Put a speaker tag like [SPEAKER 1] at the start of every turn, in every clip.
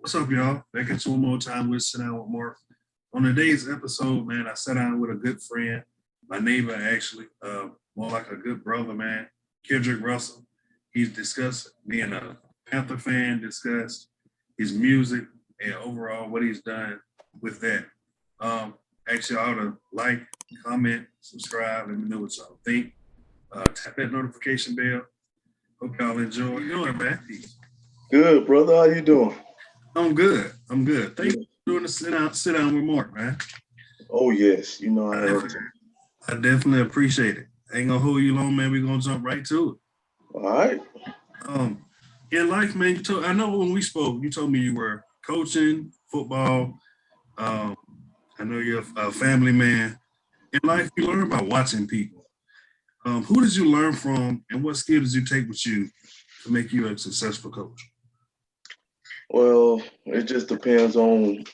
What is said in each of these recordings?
[SPEAKER 1] What's up, y'all? Back at you one more time with Sit Down with Mark. On today's episode, man, I sat down with a good friend, my neighbor actually, more like a good brother, man, Kedrick Russell. He's discussed being a Panther fan, discussed his music and overall what he's done with that. Um, Actually, y'all to like, comment, subscribe, let me know what y'all think. Tap that notification bell. Hope y'all enjoy. How you doing, man?
[SPEAKER 2] Good, brother. How you doing?
[SPEAKER 1] I'm good. I'm good. Thank you for doing the sit down with Mark, man.
[SPEAKER 2] Oh yes, you know I
[SPEAKER 1] I
[SPEAKER 2] have
[SPEAKER 1] definitely, I definitely appreciate it. I ain't gonna hold you long, man. We're gonna jump right to it.
[SPEAKER 2] All right.
[SPEAKER 1] Um, in life, man, I know when we spoke, you told me you were coaching football. Um, I know you're a family man. In life, you learn by watching people. Who did you learn from, and what skills did you take with you to make you a successful coach?
[SPEAKER 2] Well, it just depends on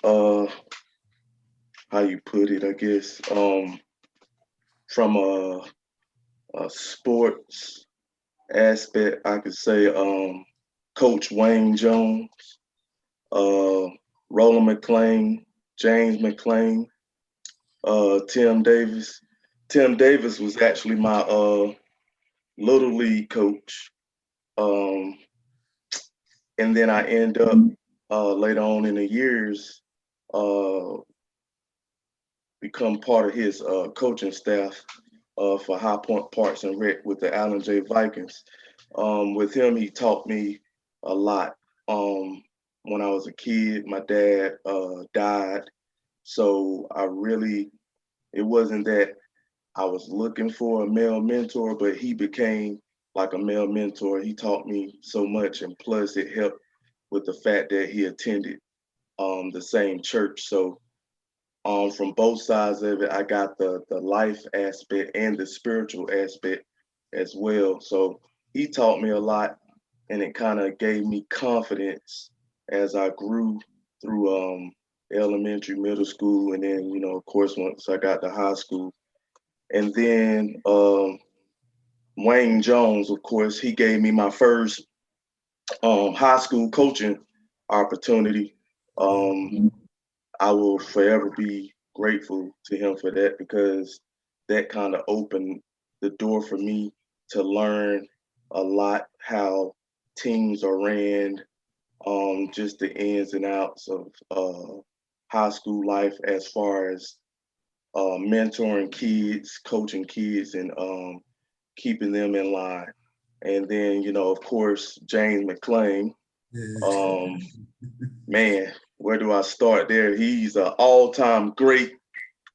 [SPEAKER 2] how you put it, I guess. From a sports aspect, I could say Coach Wayne Jones, uh, Roland McClain, James McClain, Tim Davis. Tim Davis was actually my little league coach. Um, and then I end up later on in the years uh, become part of his coaching staff for High Point Parks and Rec with the Allen J Vikings. With him, he taught me a lot. When I was a kid, my dad died, so it wasn't that I was looking for a male mentor, but he became like a male mentor. He taught me so much, and plus it helped with the fact that he attended the same church. So from both sides of it, I got the life aspect and the spiritual aspect as well. So he taught me a lot, and it kind of gave me confidence as I grew through elementary, middle school, and then of course, once I got to high school, and then Wayne Jones, of course, he gave me my first high school coaching opportunity. Um, I will forever be grateful to him for that because that kind of opened the door for me to learn a lot how teams are ran, just the ins and outs of high school life as far as mentoring kids, coaching kids, and keeping them in line. And then, of course, James McClain. Um, Man, where do I start there? He's an all-time great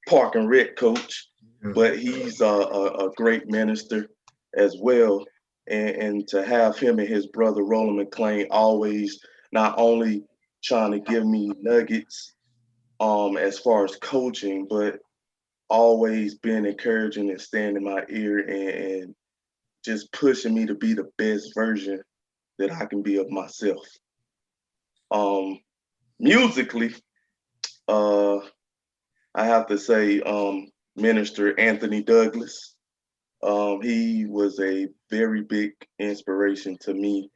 [SPEAKER 2] park and rec coach, but he's a great minister as well. And to have him and his brother Roland McClain always not only trying to give me nuggets as far as coaching, but always being encouraging and staying in my ear and just pushing me to be the best version that I can be of myself. Um, Musically, uh, I have to say, Minister Anthony Douglas. He was a very big inspiration to me,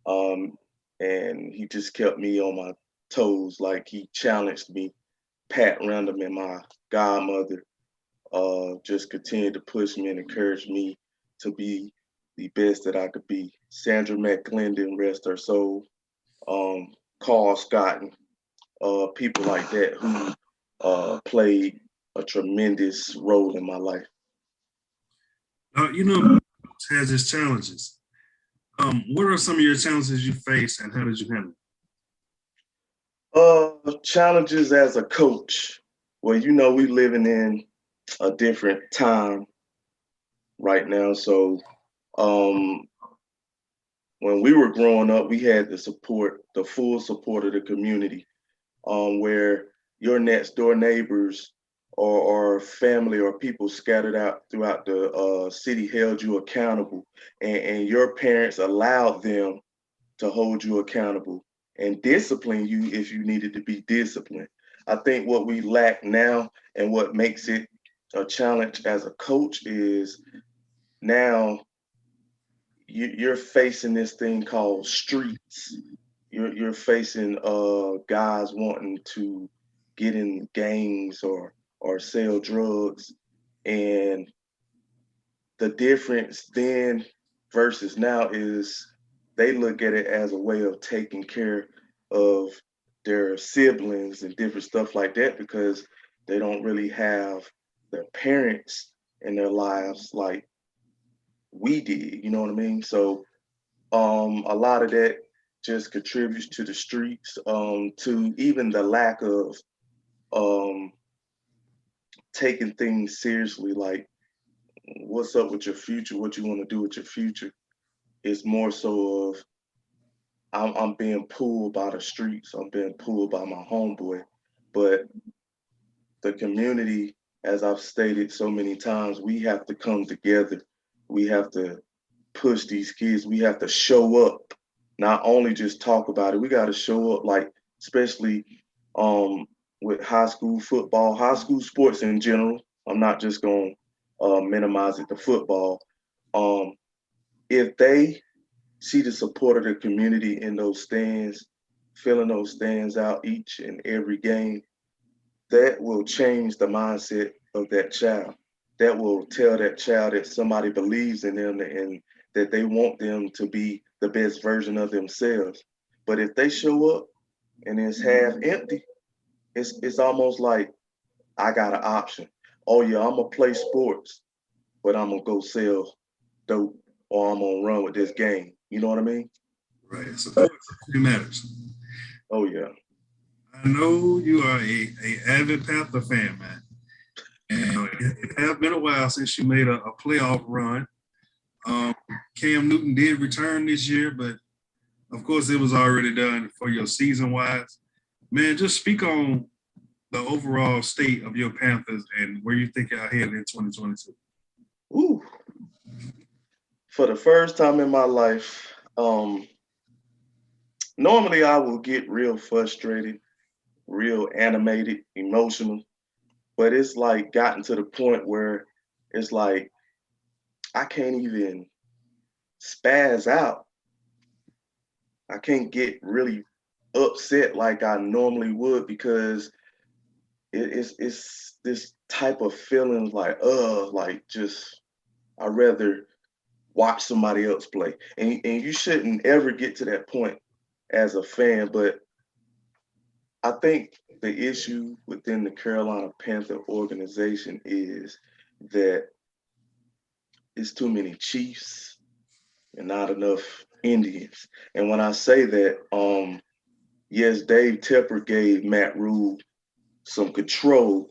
[SPEAKER 2] um, and he just kept me on my toes. Like he challenged me. Pat Random and my godmother just continued to push me and encourage me to be the best that I could be. Sandra McClendon, rest her soul. Um, Carl Scott, people like that who played a tremendous role in my life.
[SPEAKER 1] Has its challenges. What are some of your challenges you face, and how did you handle
[SPEAKER 2] Challenges as a coach. Well, we living in a different time right now. So um, when we were growing up, we had the full support of the community, where your next door neighbors or family or people scattered out throughout the city held you accountable, and your parents allowed them to hold you accountable and discipline you if you needed to be disciplined. I think what we lack now and what makes it a challenge as a coach is now you're facing this thing called streets, you're facing guys wanting to get in gangs or sell drugs, and the difference then versus now is they look at it as a way of taking care of their siblings and different stuff like that because they don't really have their parents in their lives like we did, you know what I mean? So a lot of that just contributes to the streets, to even the lack of um, taking things seriously, like what's up with your future, what you want to do with your future. It's more so of I'm being pulled by the streets, I'm being pulled by my homeboy. But the community, as I've stated so many times, we have to come together. We have to push these kids. We have to show up, not only just talk about it. We got to show up, like especially um, with high school football, high school sports in general. I'm not just going to minimize it to football. Um, if they see the support of the community in those stands, filling those stands out each and every game, that will change the mindset of that child. That will tell that child that somebody believes in them and that they want them to be the best version of themselves. But if they show up and it's half empty, it's almost like I got an option. Oh yeah, I'm gonna play sports, but I'm gonna go sell dope or I'm gonna run with this game. You know what I mean?
[SPEAKER 1] Right. Support matters.
[SPEAKER 2] Oh yeah.
[SPEAKER 1] I know you are a avid Panther fan, man. And it has been a while since you made a playoff run. Um, Cam Newton did return this year, but of course it was already done for your season wise. Man, just speak on the overall state of your Panthers and where you think you're headed in 2022.
[SPEAKER 2] Ooh. For the first time in my life, normally I will get real frustrated, real animated, emotional, but it's like gotten to the point where it's like I can't even spaz out. I can't get really upset like I normally would because it's this type of feeling like just I rather watch somebody else play. And you shouldn't ever get to that point as a fan, but I think the issue within the Carolina Panther organization is that it's too many Chiefs and not enough Indians. And when I say that, yes, Dave Tepper gave Matt Rule some control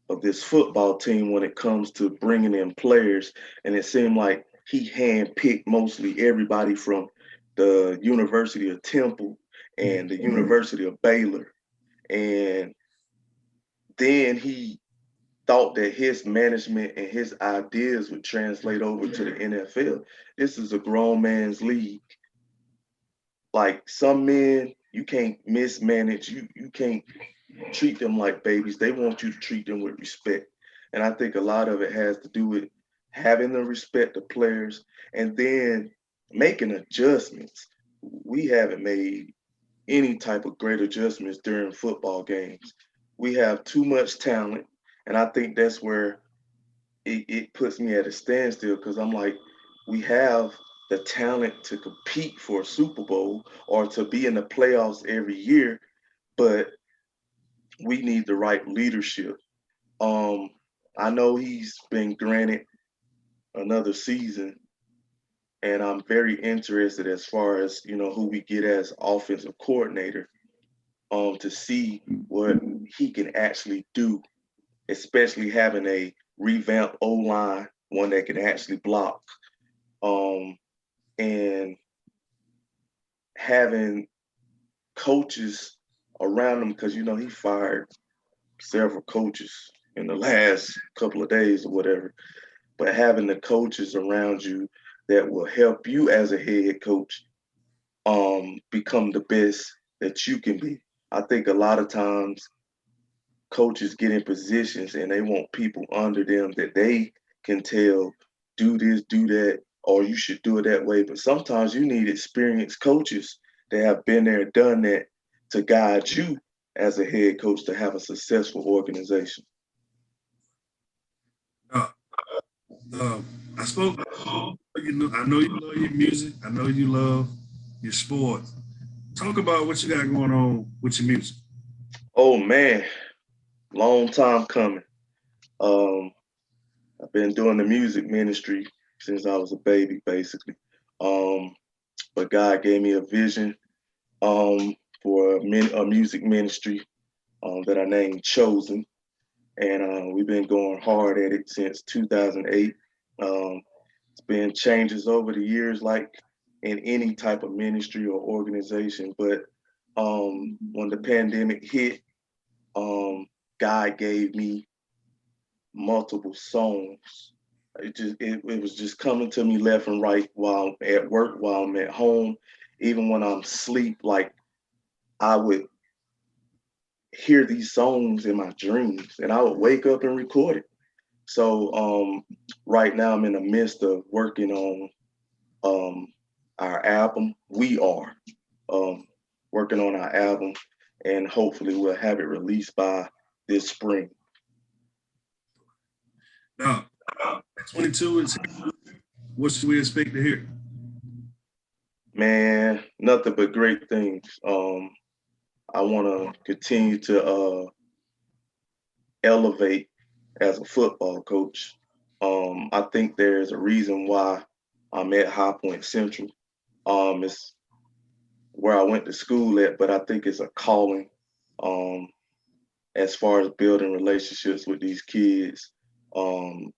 [SPEAKER 2] of this football team when it comes to bringing in players, and it seemed like he handpicked mostly everybody from the University of Temple and the University of Baylor. And then he thought that his management and his ideas would translate over to the NFL. This is a grown man's league. Like some men, you can't mismanage. You can't treat them like babies. They want you to treat them with respect. And I think a lot of it has to do with having the respect of players and then making adjustments. We haven't made any type of great adjustments during football games. We have too much talent. And I think that's where it puts me at a standstill because I'm like, we have the talent to compete for a Super Bowl or to be in the playoffs every year, but we need the right leadership. Um, I know he's been granted another season, and I'm very interested as far as who we get as offensive coordinator, to see what he can actually do, especially having a revamped O line, one that can actually block, um, and having coaches around him because he fired several coaches in the last couple of days or whatever. But having the coaches around you that will help you as a head coach become the best that you can be. I think a lot of times coaches get in positions and they want people under them that they can tell do this, do that, or you should do it that way. But sometimes you need experienced coaches that have been there and done that to guide you as a head coach to have a successful organization.
[SPEAKER 1] Uh, uh, I spoke. I know you love your music. I know you love your sports. Talk about what you got going on with your music.
[SPEAKER 2] Oh man, long time coming. Um, I've been doing the music ministry since I was a baby, basically. Um, but God gave me a vision for a music ministry that I named Chozen, and we've been going hard at it since 2008. Um, it's been changes over the years, like in any type of ministry or organization. But when the pandemic hit, um, God gave me multiple songs. It was just coming to me left and right while I'm at work, while I'm at home, even when I'm asleep. Like I would hear these songs in my dreams, and I would wake up and record it. So right now I'm in the midst of working on um, our album. We are um, working on our album, and hopefully we'll have it released by this spring.
[SPEAKER 1] Now, 22 is what should we expect to hear?
[SPEAKER 2] Man, nothing but great things. I want to continue to elevate as a football coach. I think there's a reason why I'm at High Point Central. It's where I went to school at, but I think it's a calling um, as far as building relationships with these kids, um,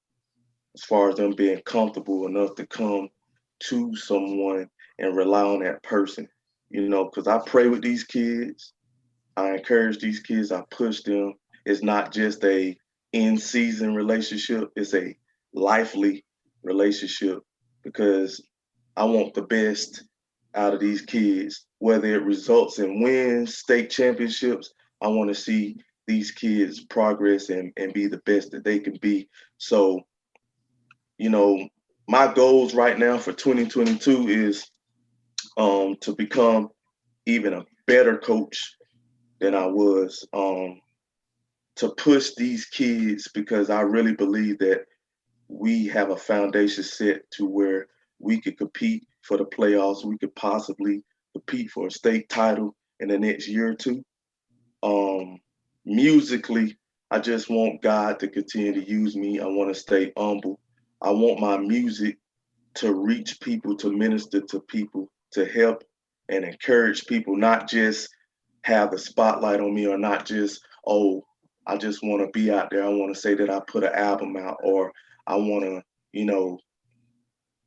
[SPEAKER 2] as far as them being comfortable enough to come to someone and rely on that person. You know, because I pray with these kids, I encourage these kids, I push them. It's not just a in-season relationship, it's a lively relationship because I want the best out of these kids, whether it results in wins, state championships. I want to see these kids progress and be the best that they can be. So, you know, my goals right now for 2022 is to become even a better coach than I was, to push these kids because I really believe that we have a foundation set to where we could compete for the playoffs. We could possibly compete for a state title in the next year or two. Um, Musically, I just want God to continue to use me. I want to stay humble. I want my music to reach people, to minister to people, to help and encourage people, not just have the spotlight on me or not just, oh, I just want to be out there. I want to say that I put an album out or I want to, you know,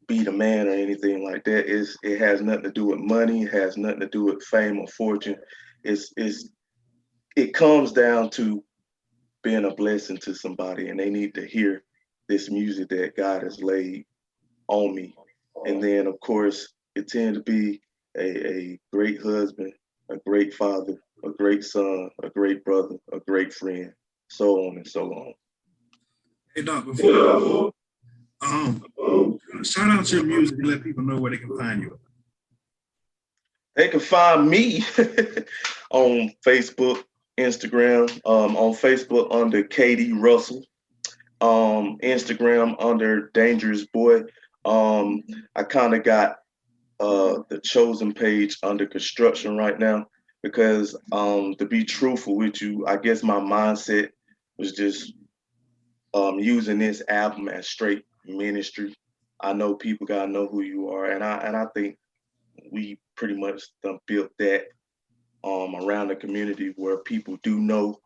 [SPEAKER 2] be the man or anything like that. It has nothing to do with money. It has nothing to do with fame or fortune. It's it comes down to being a blessing to somebody and they need to hear this music that God has laid on me. And then, of course, continue to be a great husband, a great father, a great son, a great brother, a great friend, so on and so on.
[SPEAKER 1] Hey, Doc, before you go, um, shout out your music and let people know where they can find you.
[SPEAKER 2] They can find me on Facebook, Instagram, on Facebook under Kedrick Russell, Instagram under Dangerous Boy. I kind of got the Chozen page under construction right now because to be truthful with you, I guess my mindset was just using this album as straight ministry. I know people gotta know who you are, and I think we pretty much done built that around the community where people do know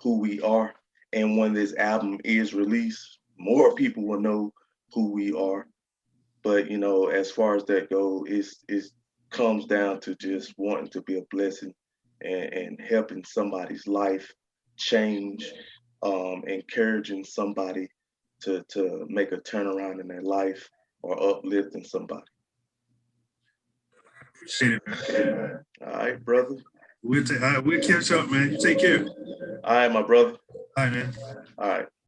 [SPEAKER 2] who we are. And when this album is released, more people will know who we are. But you know, as far as that goes, it comes down to just wanting to be a blessing and helping somebody's life change, encouraging somebody to make a turnaround in their life or uplifting somebody.
[SPEAKER 1] Appreciate it, man.
[SPEAKER 2] All right, brother.
[SPEAKER 1] All right, we'll catch up, man. You take care.
[SPEAKER 2] All right, my brother.
[SPEAKER 1] All right, man.
[SPEAKER 2] All right.